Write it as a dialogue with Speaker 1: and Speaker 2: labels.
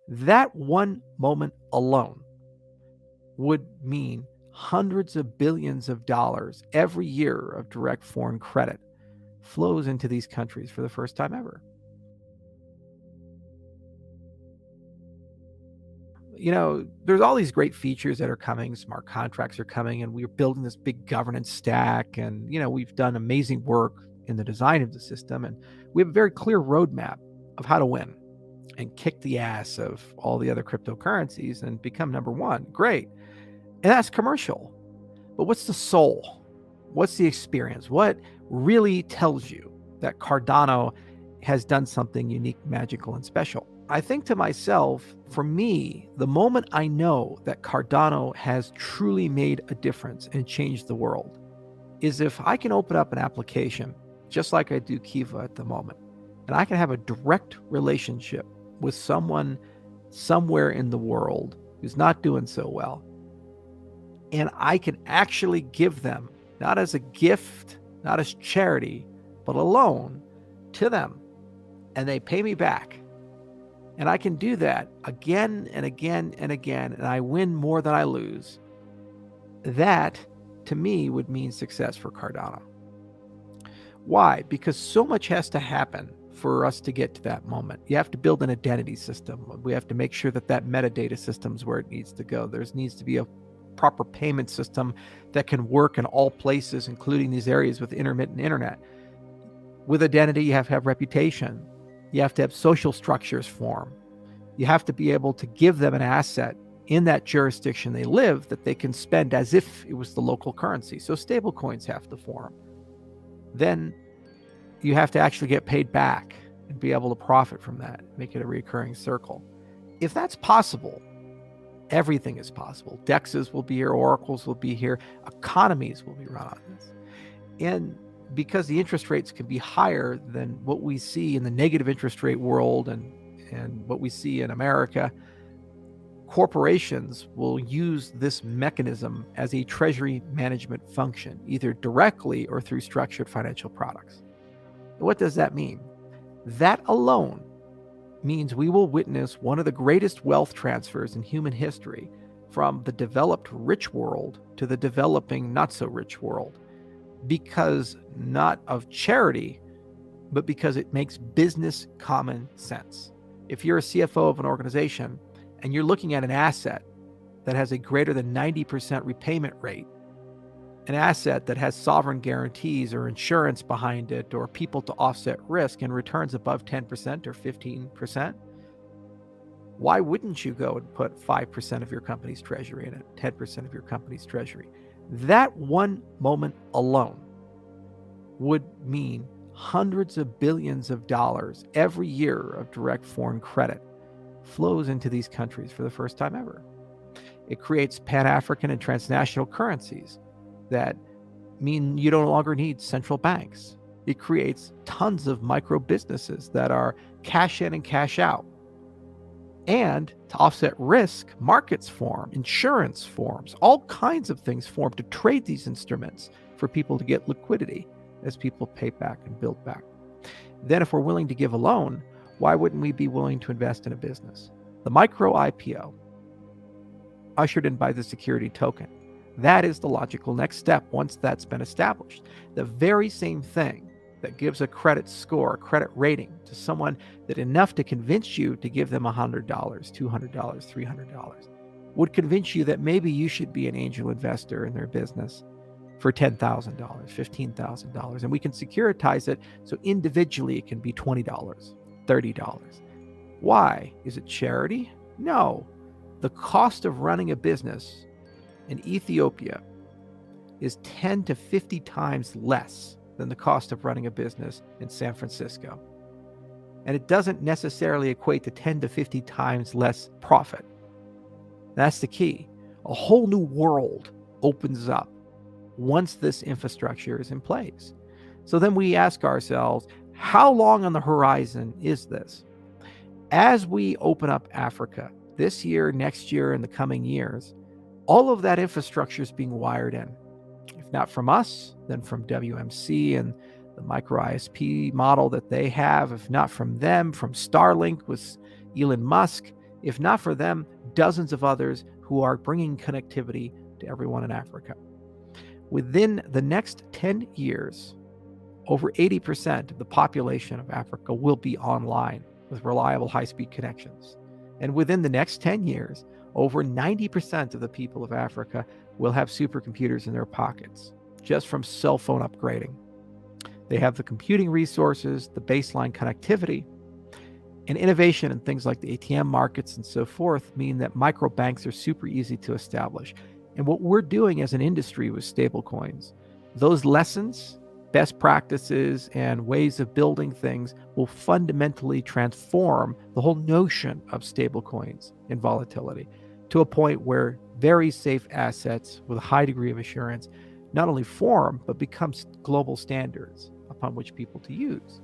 Speaker 1: That one moment alone would mean hundreds of billions of dollars every year of direct foreign credit flows into these countries for the first time ever. There's all these great features that are coming. Smart contracts are coming, and we're building this big governance stack. And, we've done amazing work in the design of the system. And we have a very clear roadmap of how to win and kick the ass of all the other cryptocurrencies and become number one. Great. And that's commercial. But what's the soul? What's the experience? What really tells you that Cardano has done something unique, magical, and special? I think to myself, for me, the moment I know that Cardano has truly made a difference and changed the world is if I can open up an application, just like I do Kiva at the moment, and I can have a direct relationship with someone somewhere in the world who's not doing so well, and I can actually give them, not as a gift, not as charity, but a loan to them, and they pay me back. And I can do that again and again and again, and I win more than I lose. That, to me, would mean success for Cardano. Why? Because so much has to happen for us to get to that moment. You have to build an identity system. We have to make sure that that metadata system is where it needs to go. There needs to be a proper payment system that can work in all places, including these areas with intermittent internet. With identity, you have to have reputation. You have to have social structures form. You have to be able to give them an asset in that jurisdiction they live that they can spend as if it was the local currency. So stable coins have to form. Then you have to actually get paid back and be able to profit from that, make it a recurring circle. If that's possible, everything is possible. DEXs will be here, oracles will be here, economies will be run on this. And because the interest rates can be higher than what we see in the negative interest rate world and what we see in America, corporations will use this mechanism as a treasury management function, either directly or through structured financial products. What does that mean? That alone means we will witness one of the greatest wealth transfers in human history from the developed rich world to the developing not so rich world, because not of charity, but because it makes business common sense. If you're a CFO of an organization and you're looking at an asset that has a greater than 90% repayment rate, an asset that has sovereign guarantees or insurance behind it or people to offset risk and returns above 10% or 15%, why wouldn't you go and put 5% of your company's treasury in it, 10% of your company's treasury? That one moment alone would mean hundreds of billions of dollars every year of direct foreign credit flows into these countries for the first time ever. It creates Pan-African and transnational currencies that mean you no longer need central banks. It creates tons of micro businesses that are cash in and cash out. And to offset risk, markets form, insurance forms, all kinds of things form to trade these instruments for people to get liquidity as people pay back and build back. Then if we're willing to give a loan, why wouldn't we be willing to invest in a business? The micro IPO, ushered in by the security token, that is the logical next step once that's been established. The very same thing that gives a credit score, a credit rating to someone that enough to convince you to give them $100, $200, $300, would convince you that maybe you should be an angel investor in their business for $10,000, $15,000. And we can securitize it so individually it can be $20, $30. Why? Is it charity? No. The cost of running a business in Ethiopia is 10 to 50 times less than the cost of running a business in San Francisco. And it doesn't necessarily equate to 10 to 50 times less profit. That's the key. A whole new world opens up once this infrastructure is in place. So then we ask ourselves, how long on the horizon is this? As we open up Africa this year, next year, and the coming years, all of that infrastructure is being wired in. If not from us, then from WMC and the micro ISP model that they have. If not from them, from Starlink with Elon Musk. if not for them, dozens of others who are bringing connectivity to everyone in Africa. Within the next 10 years, over 80% of the population of Africa will be online with reliable high-speed connections. And within the next 10 years, over 90% of the people of Africa will have supercomputers in their pockets, just from cell phone upgrading. They have the computing resources, the baseline connectivity, and innovation in things like the ATM markets and so forth mean that microbanks are super easy to establish. And what we're doing as an industry with stablecoins, those lessons, best practices, and ways of building things will fundamentally transform the whole notion of stablecoins and volatility to a point where very safe assets with a high degree of assurance not only form, but become global standards upon which people to use.